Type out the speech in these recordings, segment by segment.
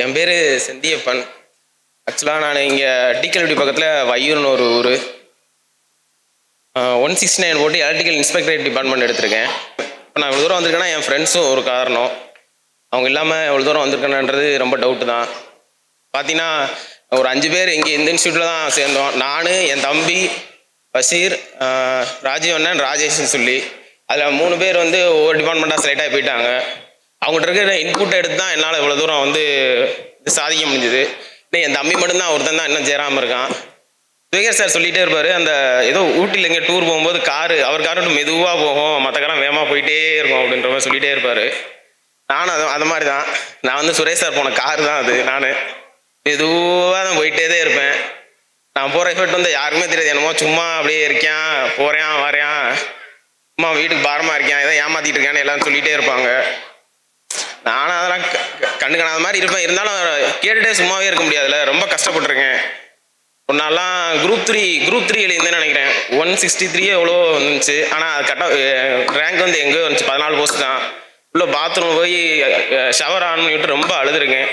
என் பேர் செந்தியப்பன். ஆக்சுவலாக நான் இங்கே டிகல்டி பக்கத்தில் வையூர்னு ஒரு ஊர். 169 போட்டு எலக்ட்ரிக்கல் இன்ஸ்பெக்டரேட் டிபார்ட்மெண்ட் எடுத்திருக்கேன். இப்போ நான் இவ்வளோ தூரம் வந்திருக்கேன்னா என் ஃப்ரெண்ட்ஸும் ஒரு காரணம். அவங்க இல்லாமல் இவ்வளோ தூரம் வந்திருக்கேன்ன்றது ரொம்ப டவுட்டு தான். பார்த்தீங்கன்னா ஒரு 5 பேர் இங்கே இந்த இன்ஸ்டியூட்டில் தான் சேர்ந்தோம். நான், என் தம்பி பஷீர், ராஜீவ் அண்ணன், ராஜேஷ்னு சொல்லி அதில் 3 பேர் வந்து ஒவ்வொரு டிபார்ட்மெண்ட்டாக செலக்ட் ஆகி போயிட்டாங்க. அவங்கள்ட்ட இருக்கிற இன்புட்டை எடுத்து தான் என்னால் இவ்வளோ தூரம் வந்து இது சாதிக்க முடிஞ்சுது. இல்லை என் தம்பி மட்டும்தான் ஒருத்தன் தான் இன்னும் சேராமல் இருக்கான். சுகேர் சார் சொல்லிகிட்டே இருப்பார், அந்த ஏதோ ஊட்டியில் எங்கே டூர் போகும்போது அவர் காரு மெதுவாக போகும், மற்ற காரம் வேகமாக போயிட்டே இருக்கும் அப்படின்ற மாதிரி சொல்லிகிட்டே இருப்பார். நானும் அது மாதிரி தான். நான் வந்து சுரேஷ் சார் போன காரு தான் அது. நான் மெதுவாக தான் போயிட்டே தான் இருப்பேன். நான் போகிற எஃபெக்ட் வந்து யாருக்குமே தெரியாது. என்னமோ சும்மா அப்படியே இருக்கேன், போகிறேன், வரேன், சும்மா வீட்டுக்கு பாரமாக இருக்கேன், ஏதோ ஏமாற்றிட்டு இருக்கேன்னு எல்லாரும் சொல்லிகிட்டே இருப்பாங்க. நானும் அதெல்லாம் கண்டுக்காத மாதிரி இருப்பேன். இருந்தாலும் கேட்டுகிட்டே சும்மாவே இருக்க முடியாதுல்ல, ரொம்ப கஷ்டப்பட்டுருக்கேன். ஒரு நாள்லாம் குரூப் 3 எழுதிருந்தேன்னு நினைக்கிறேன். 163 எவ்வளோ வந்துச்சு. ஆனால் அது கரெக்டாக ரேங்க் வந்து எங்கேயோ வந்துச்சு, 14 போஸ்ட் தான். உள்ள பாத்ரூம் போய் ஷவர் ஆன் பண்ணிவிட்டு ரொம்ப அழுதுருக்கேன்.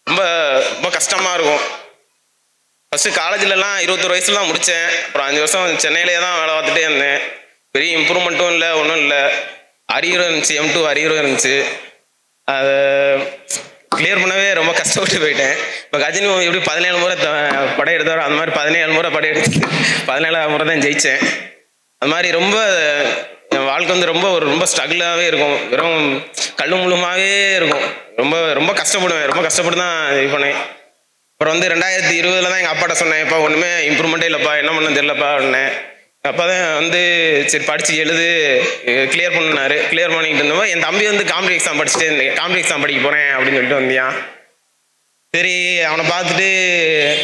ரொம்ப ரொம்ப கஷ்டமாக இருக்கும். ஃபஸ்ட்டு காலேஜிலலாம் 21 வயசுல தான் முடித்தேன். அப்புறம் 5 வருஷம் சென்னையிலே தான் வேலை பார்த்துட்டே இருந்தேன். பெரிய இம்ப்ரூவ்மெண்ட்டும் இல்லை, ஒன்றும் இல்லை. அரியரும் இருந்துச்சு, M2 அரியரும் இருந்துச்சு. அதை கிளியர் பண்ணவே ரொம்ப கஷ்டப்பட்டு போயிட்டேன். இப்போ கஜினி எப்படி 17 முறை படம் எடுத்தாரோ அந்த மாதிரி 17 முறை படம் எடுத்து 17ஆவது முறை தான் ஜெயித்தேன். அது மாதிரி ரொம்ப என் வாழ்க்கை வந்து ரொம்ப ஸ்ட்ரகிளாகவே இருக்கும். வெறும் கல்லு முழுமாவே இருக்கும். ரொம்ப ரொம்ப கஷ்டப்படுவேன். ரொம்ப கஷ்டப்பட்டு தான் இது பண்ணேன். அப்புறம் வந்து 2020 தான் எங்கள் அப்பாட்ட சொன்னேன், இப்போ ஒன்றுமே இம்ப்ரூவ்மெண்ட்டே இல்லைப்பா, என்ன பண்ண தெரியலப்பா அப்படின்னேன். அப்போ தான் வந்து சரி படித்து எழுது, கிளியர் பண்ணினாரு. கிளியர் பண்ணிக்கிட்டு இருந்தப்போ என் தம்பி வந்து காம்படிட்டிவ் எக்ஸாம் படிச்சுட்டே இருந்தேன். காம்படிட்டிவ் எக்ஸாம் படிக்க போகிறேன் அப்படின்னு சொல்லிட்டு வந்தியான். சரி அவனை பார்த்துட்டு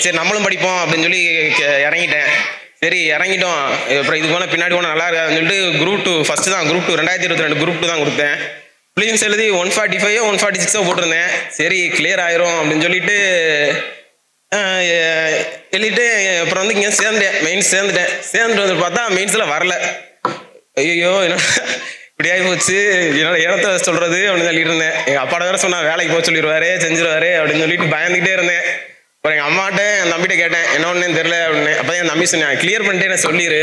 சரி நம்மளும் படிப்போம் அப்படின்னு சொல்லி இறங்கிட்டேன். சரி இறங்கிட்டோம், அப்புறம் இதுக்கு போனால் பின்னாடி போனால் நல்லா இருக்காதுன்னு சொல்லிட்டு குரூப் 2 ஃபஸ்ட்டு தான், குரூப் 2 2022 குரூப் 2 தான் கொடுத்தேன். ப்ளீஸ் எழுதி 145 146 போட்டிருந்தேன். சரி கிளியர் ஆயிரும் அப்படின்னு சொல்லிட்டு எழுதிட்டு அப்புறம் வந்து இங்கே மெயின்ஸ் சேர்ந்துட்டு வந்து பார்த்தா மெயின்ஸில் வரல. ஐயோ என்ன இப்படி ஆகி போச்சு, என்னோட இடத்த சொல்கிறது அப்படின்னு சொல்லிட்டு இருந்தேன். எங்கள் அப்பாட்ட வேறு சொன்னால் வேலைக்கு போக சொல்லிடுவாரு, செஞ்சிருவாரு அப்படின்னு சொல்லிட்டு பயந்துக்கிட்டே இருந்தேன். அப்புறம் எங்கள் அம்மாட்ட என் தம்பிகிட்ட கேட்டேன், என்ன ஒன்றுன்னு தெரியல அப்படின்னு. அப்போ என் தம்பி சொன்னேன், கிளியர் பண்ணிட்டு என்ன சொல்லிடு,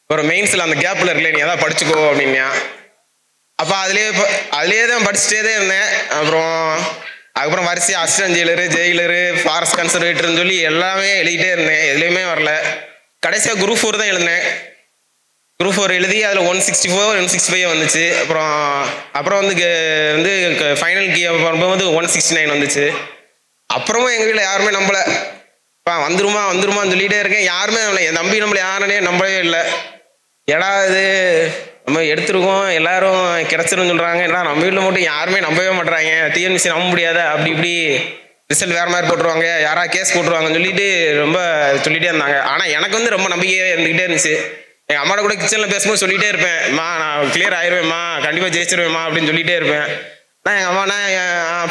அப்புறம் மெயின்ஸில் அந்த கேப்பில் இருக்கல நீ எதாவது படிச்சுக்கோ அப்படின்னா. அப்போ அதுலேயே தான் படிச்சுட்டே தான் இருந்தேன். அதுக்கப்புறம் வரிசையாக அசிஸ்டன்ட் ஜெயிலரு, ஃபாரஸ்ட் கன்சர்வேட்டர்னு சொல்லி எல்லாமே எழுதிட்டே இருந்தேன். எதுலேயுமே வரல. கடைசியாக குரூப் 4 தான் எழுதினேன். குரூப் 4 எழுதி அதில் 164 165 வந்துச்சு. அப்புறம் வந்து ஃபைனல் கீ வரும்போது 169 வந்துச்சு. அப்புறமும் எங்கள் வீட்டில் யாருமே நம்பலை. வந்துருமான்னு சொல்லிகிட்டே இருக்கேன். யாருமே நம்பலை. என் தம்பி நம்மளை யாருன்னே நம்பவே இல்லை. ஏடா இது நம்ம எடுத்துருக்கோம், எல்லாரும் கிடச்சிருன்னு சொல்கிறாங்க, ஏன்னா நம்ம வீட்டில் மட்டும் யாருமே நம்பவே மாட்டுறாங்க. டிஎன்பிசி நம்ப முடியாத, அப்படி இப்படி ரிசல்ட் வேறு மாதிரி போட்டுருவாங்க, யாராவது கேஸ் போட்டுருவாங்கன்னு சொல்லிட்டு ரொம்ப சொல்லிகிட்டே இருந்தாங்க. ஆனால் எனக்கு வந்து ரொம்ப நம்பிக்கையே இருந்துக்கிட்டே இருந்துச்சு. எங்கள் அம்மாட்ட கூட கிச்சனில் பேசும்போது சொல்லிகிட்டே இருப்பேன், அம்மா நான் கிளியர் ஆயிடுவேன்மா, கண்டிப்பாக ஜெயிச்சிருவேம்மா அப்படின்னு சொல்லிகிட்டே இருப்பேன். ஆனால் எங்கள் அம்மானா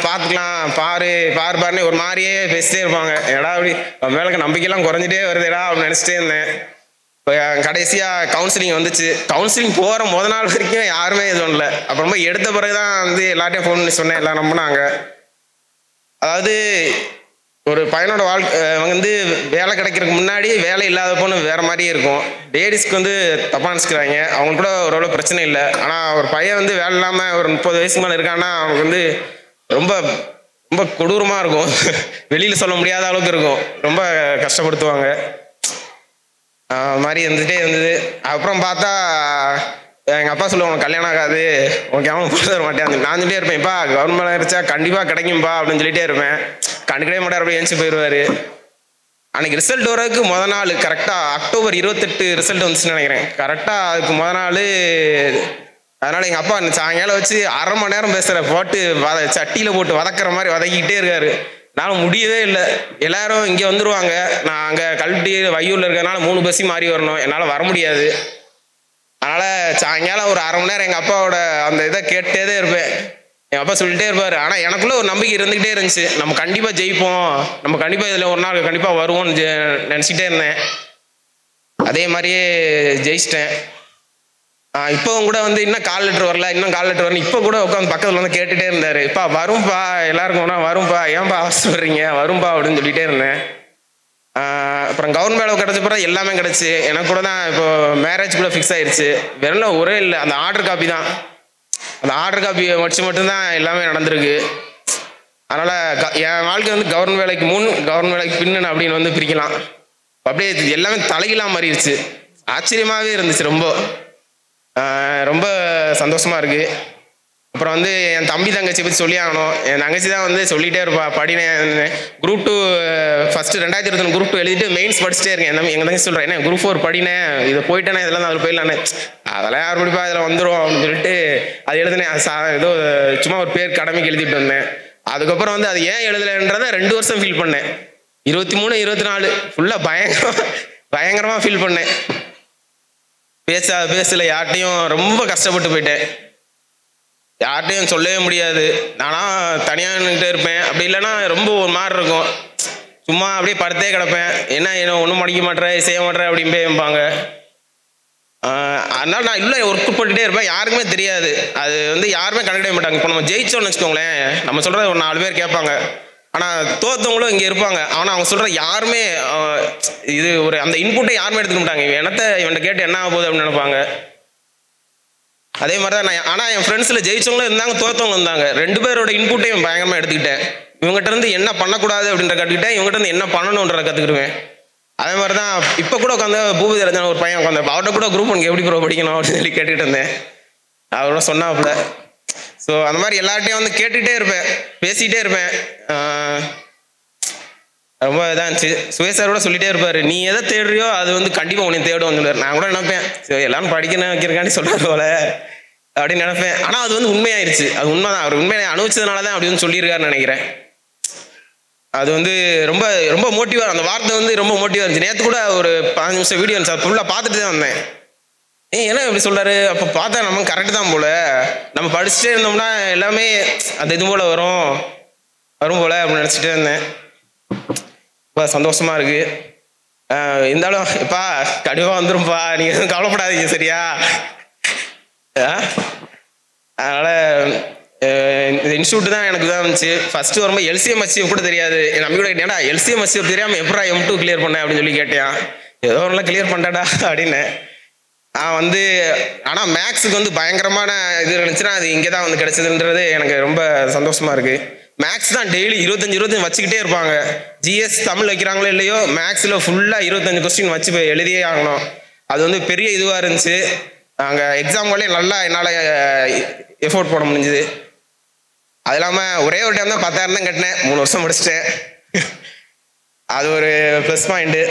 பார்த்துக்கலாம், பாருன்னு ஒரு மாதிரியே பேசிட்டே இருப்பாங்க. ஏடா அப்படி மேலே நம்பிக்கையெல்லாம் குறைஞ்சிட்டே வருதேடா அப்படின்னு நினச்சிட்டே இருந்தேன். இப்போ கடைசியாக கவுன்சிலிங் வந்துச்சு. கவுன்சிலிங் போகிற முத நாள் வரைக்கும் யாருமே எதுவும் இல்லை. அப்புறமா எடுத்த பிறகு தான் வந்து எல்லார்ட்டையும் ஃபோன் பண்ணி சொன்னேன், எல்லாம் நம்பினாங்க. அதாவது ஒரு பையனோட வாழ்க்கை வந்து வேலை கிடைக்கிறதுக்கு முன்னாடி வேலை இல்லாத பொண்ணு வேறு மாதிரியே இருக்கும். லேடிஸ்க்கு வந்து தப்பாக நினச்சிக்கிறாங்க, அவங்க கூட ஓரளவு பிரச்சனை இல்லை. ஆனால் ஒரு பையன் வந்து வேலை இல்லாமல் ஒரு 30 வயசுக்கு மேலே இருக்கான்னா அவனுக்கு வந்து ரொம்ப ரொம்ப கொடூரமாக இருக்கும். வெளியில் சொல்ல முடியாத அளவுக்கு இருக்கும். ரொம்ப கஷ்டப்படுத்துவாங்க. மாதிரி இருந்துகிட்டே இருந்தது. அப்புறம் பார்த்தா எங்கள் அப்பா சொல்லுவாங்க, உனக்கு கல்யாணம் ஆகாது, உனக்கு அவன் போட்டு தர மாட்டேன். நான் சொல்லிட்டே இருப்பேன்ப்பா, கவர்மெண்ட் இருந்துச்சா கண்டிப்பாக கிடைக்கும்பா அப்படின்னு சொல்லிட்டே இருப்பேன். கண்டுக்கவே மாட்டார், அப்படியே எழுந்து போயிடுவார். அன்றைக்கி ரிசல்ட் வரதுக்கு முத நாள் கரெக்டாக அக்டோபர் 28 ரிசல்ட் வந்துச்சுன்னு நினைக்கிறேன். கரெக்டாக அதுக்கு முத நாள். அதனால் எங்கள் அப்பா சாயங்காலம் வச்சு 1/2 மணி நேரம் பேசுகிற போட்டு சட்டியில் போட்டு வதக்கிற மாதிரி வதக்கிக்கிட்டே இருக்காரு. நான் முடியவே இல்லை. எல்லாரும் இங்கே வந்துடுவாங்க, நான் அங்கே கல்வி வையூரில் இருக்கிறதுனால 3 பஸ்ஸையும் மாறி வரணும், என்னால் வர முடியாது. அதனால் சாயங்காலம் ஒரு 1/2 மணி நேரம் எங்கள் அப்பாவோட அந்த இதை கேட்டே தான் இருப்பேன். எங்கள் அப்பா சொல்லிகிட்டே இருப்பார். ஆனால் எனக்குள்ளே ஒரு நம்பிக்கை இருந்துக்கிட்டே இருந்துச்சு, நம்ம கண்டிப்பாக ஜெயிப்போம், நம்ம கண்டிப்பாக இதில் ஒரு நாள் கண்டிப்பாக வருவோம்னு நினச்சிக்கிட்டே இருந்தேன். அதே மாதிரியே ஜெயிச்சிட்டேன். இப்போவும் கூட வந்து இன்னும் கால் லெட்டர் வரல, இன்னும் கால் லெட்டர் வரல. இப்போ கூட உட்காந்து பக்கத்தில் வந்து கேட்டுகிட்டே இருந்தார். இப்பா வரும்பா, எல்லாருக்கும் ஒன்றா வரும்பா, ஏன்பா அவசரப்படுறீங்க, வரும்பா அப்படின்னு சொல்லிகிட்டே இருந்தேன். அப்புறம் கவர்மெண்ட் வேலை கிடச்ச பிறகு எல்லாமே கிடச்சி. எனக்கு கூட தான் இப்போ மேரேஜ் கூட ஃபிக்ஸ் ஆயிடுச்சு. வெறும் ஒரே இல்லை, அந்த ஆர்டர் காப்பி தான். அந்த ஆர்டர் காப்பி வச்சு மட்டும்தான் எல்லாமே நடந்திருக்கு. அதனால் என் வாழ்க்கை வந்து கவர்மெண்ட் வேலைக்கு முன், கவர்மெண்ட் வேலைக்கு பின்னு அப்படின்னு வந்து பிரிக்கலாம். அப்படியே எல்லாமே தலைகீழாக மாறிடுச்சு. ஆச்சரியமாகவே இருந்துச்சு. ரொம்ப சந்தோஷமாக இருக்குது. அப்புறம் வந்து என் தம்பி தங்கச்சி பற்றி சொல்லி ஆகணும். என் தங்கச்சி தான் வந்து சொல்லிகிட்டே இருப்பா, படினேன். குரூப் 2 ஃபஸ்ட்டு 2021 குரூப் 2 எழுதிட்டு மெயின்ஸ் படிச்சுட்டே இருக்கேன். எங்கள் தங்கச்சி சொல்கிறேன், என்ன குரூப் 4 படினேன், இதை போயிட்டேனே, இதெல்லாம் அதில் போயிடலானே. அதெல்லாம் யார் படிப்பா, இதில் வந்துடும் அப்படின்னு சொல்லிட்டு அது எழுதினேன். ஏதோ சும்மா ஒரு பேர் கடமைக்கு எழுதிட்டு வந்தேன். அதுக்கப்புறம் வந்து அது ஏன் எழுதலைன்றதை 2 வருஷம் ஃபீல் பண்ணேன். 23, 24 ஃபுல்லாக பயங்கரமாக ஃபீல் பண்ணேன். பேசல யார்ட்டையும் ரொம்ப கஷ்டப்பட்டு போயிட்டேன். யார்ட்டையும் சொல்லவே முடியாது. நானும் தனியாக நின்றுட்டே இருப்பேன். அப்படி இல்லைன்னா ரொம்ப ஒரு மாதிரி இருக்கும். சும்மா அப்படியே படுத்தே கிடப்பேன். என்ன ஒன்றும் படிக்க மாட்டேன், செய்ய மாட்டேன் அப்படிம்பாங்க. அதனால நான் இல்லை ஒர்க் பண்ணிட்டே இருப்பேன். யாருக்குமே தெரியாது. அது வந்து யாருமே கண்டுக்கிடவே மாட்டாங்க. இப்போ நம்ம ஜெயிச்சோன்னு வச்சுக்கோங்களேன், நம்ம சொல்கிறத ஒரு 4 பேர் கேட்பாங்க. ஆனால் தோத்தவங்களும் இங்கே இருப்பாங்க. ஆனால் அவங்க சொல்கிற யாருமே இது ஒரு அந்த இன்புட்டை யாருமே எடுத்துக்க மாட்டாங்க. இவன்கிட்ட கேட்டு என்ன ஆக போகுது அப்படின்னு நினைப்பாங்க. அதே மாதிரி தான் நான். ஆனால் என் ஃப்ரெண்ட்ஸில் ஜெயிச்சவங்களும் இருந்தாங்க, தோத்தவங்களும் இருந்தாங்க. 2 பேரோட இன்புட்டையும் பயங்கரமாக எடுத்துக்கிட்டேன். இவங்ககிட்ட இருந்து என்ன பண்ணக்கூடாது அப்படின்ற கற்றுக்கிட்டேன், இவங்ககிட்ட இருந்து என்ன பண்ணணுன்றதை கற்றுக்கிடுவேன். அதே மாதிரி தான் இப்போ கூட உட்காந்து பூபதி ராஜன் ஒரு பையன் உட்காந்து அவர்கிட்ட கூட குரூப் 1 எப்படி ப்ரோ படிக்கணும் அப்படின்னு சொல்லி கேட்டுக்கிட்டு இருந்தேன். அவரோட சொன்னாப்புல. ஸோ அந்த மாதிரி எல்லார்ட்டையும் வந்து கேட்டுகிட்டே இருப்பேன், பேசிகிட்டே இருப்பேன். ரொம்ப இதாக இருந்துச்சு. சுரேஷ் சார் கூட சொல்லிகிட்டே இருப்பார், நீ எதை தேடுறியோ அது வந்து கண்டிப்பாக உன்னை தேடும் சொல்லுவார். நான் கூட நினைப்பேன், சரி எல்லாரும் படிக்கணும் வைக்கிறக்காண்டி சொல்கிறார் போல அப்படின்னு நினைப்பேன். ஆனால் அது வந்து உண்மையாயிருச்சு. அது உண்மை தான். அவர் உண்மையை அனுபவிச்சதுனால தான் அப்படி வந்து சொல்லியிருக்காருன்னு நினைக்கிறேன். அது வந்து ரொம்ப ரொம்ப மோட்டிவாக, அந்த வார்த்தை வந்து ரொம்ப மோட்டிவாக இருந்துச்சு. நேற்று கூட ஒரு 15 நிமிஷம் வீடியோ இருந்துச்சு, அது ஃபுல்லாக பார்த்துட்டு தான் வந்தேன். என்ன இப்படி சொல்கிறாரு, அப்போ பார்த்தா நம்ம கரெக்டு தான் போல், நம்ம படிச்சுட்டே இருந்தோம்னா எல்லாமே அது இது போல் வரும் போல் அப்படின்னு நினச்சிட்டே இருந்தேன். இப்போ சந்தோஷமாக இருக்குது. இருந்தாலும் இப்பா கண்டிப்பாக வந்துடும்ப்பா, நீங்கள் எதுவும் கவலைப்படாதீங்க சரியா. அதனால் இந்த இன்ஸ்டியூட் தான் எனக்கு தான் இருந்துச்சு. ஃபஸ்ட்டு வரும்போது LCM HCF கூட தெரியாது. என் நம்பி கூட கேட்டேன்டா LCM HCF தெரியாமல் எப்படா M2 கிளியர் பண்ணேன் அப்படின்னு சொல்லி கேட்டேன். ஏதோ ஒன்றுலாம் கிளியர் பண்ணாடா அப்படின்னு. நான் வந்து ஆனால் மேக்ஸுக்கு வந்து பயங்கரமான இது இருந்துச்சுன்னா அது இங்கே தான் வந்து கிடைச்சதுன்றது எனக்கு ரொம்ப சந்தோஷமாக இருக்குது. மேக்ஸ் தான் டெய்லி 25 வச்சுக்கிட்டே இருப்பாங்க. GS தமிழ் வைக்கிறாங்களோ இல்லையோ, மேக்ஸில் ஃபுல்லாக 25 கொஸ்டின் வச்சு எழுதியே ஆகணும். அது வந்து பெரிய இதுவாக இருந்துச்சு. நாங்கள் எக்ஸாம்களே நல்லா என்னால் எஃபோர்ட் போட முடிஞ்சுது. அது இல்லாமல் ஒரே ஒரு டைம் தான் 10,000 தான் கட்டினேன். 3 வருஷம் முடிச்சிட்டேன். அது ஒரு ப்ளஸ் பாயிண்ட்டு.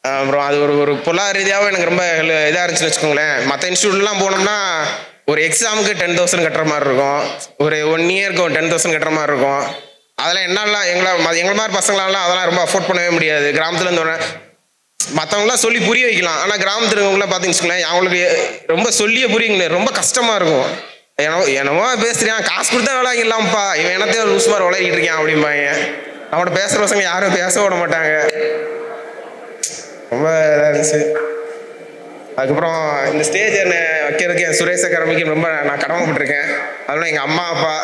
அப்புறம் அது ஒரு பொருளாதார ரீதியாகவும் எனக்கு ரொம்ப இதாக இருந்துச்சுன்னு வச்சுக்கோங்களேன். மற்ற இன்ஸ்டியூட்லாம் போனோம்னா ஒரு எக்ஸாமுக்கு 10,000 கட்டுற மாதிரி இருக்கும், ஒரு 1 இயருக்கு 10,000 கட்டுற மாதிரி இருக்கும். அதெல்லாம் என்னாலாம் எங்களை மாதிரி பசங்களாலாம் அதெல்லாம் ரொம்ப அஃபோர்ட் பண்ணவே முடியாது. கிராமத்துலேருந்து வரேன். மற்றவங்களாம் சொல்லி புரிய வைக்கலாம். ஆனால் கிராமத்தில் இருக்கவங்களாம் பார்த்தீங்கன்னு வச்சுக்கோங்களேன், அவங்களுக்கு ரொம்ப சொல்லியே புரியுங்களே, ரொம்ப கஷ்டமாக இருக்கும். என்னமோ பேசுறியான், காசு கொடுத்தா வேலை இல்லாமப்பா, இவன் என்னத்தையும் லூஸ் மாதிரி விளையாடிட்டு இருக்கான் அப்படிம்பாங்க. அவனோட பேசுகிற பசங்க யாரும் பேச விட மாட்டாங்க. ரொம்ப இதாக இருந்துச்சு. அதுக்கப்புறம் இந்த ஸ்டேஜ் என்ன வைக்கிறதுக்கு என் சுரேஷ் அகாடமிக்கு ரொம்ப நான் கடமைப்பட்டிருக்கேன். அதனால எங்கள் அம்மா அப்பா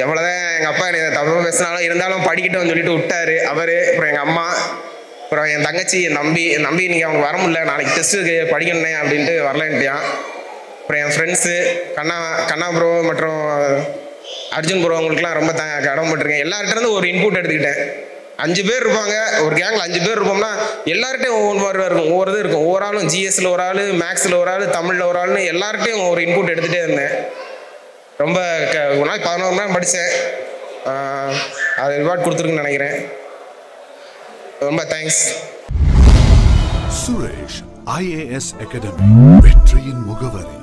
எவ்வளோதான் எங்கள் அப்பா என்னை தப்பாக பேசினாலும் இருந்தாலும் படிக்கட்டும்னு சொல்லிட்டு விட்டாரு அவர். அப்புறம் எங்கள் அம்மா, அப்புறம் என் தங்கச்சி, என் நம்பி இன்னைக்கு அவங்க வர முடியல, நாளைக்கு டெஸ்ட்டுக்கு படிக்கணுன்னே அப்படின்ட்டு வரலன்ட்டியான். அப்புறம் என் ஃப்ரெண்ட்ஸு கண்ணா ப்ரோ மற்றும் அர்ஜுன் ப்ரோ அவங்களுக்குலாம் ரொம்ப கடமைப்பட்டிருக்கேன். எல்லார்கிட்டேருந்து ஒரு இன்புட் எடுத்துக்கிட்டேன். 5 பேர் இருப்பாங்க, ஒரு கேங்கில் 5 பேர் இருப்போம்னா எல்லார்ட்டையும் ஒவ்வொரு இருக்கும், ஒவ்வொரு இது இருக்கும். ஒவ்வொரு ஆளும் GSல ஒரு ஆள், மேக்ஸில் ஒரு ஆள், தமிழில் ஒரு ஆள்னு எல்லார்ட்டையும் ஒரு இன்புட் எடுத்துகிட்டே இருந்தேன். ரொம்ப ஒரு நாள் 11 மணி நேரம் படித்தேன். அது ரிவார்ட் கொடுத்துருக்குன்னு நினைக்கிறேன். ரொம்ப தேங்க்ஸ். சுரேஷ் IAS அகாடமி, வெற்றியின் முகவரி.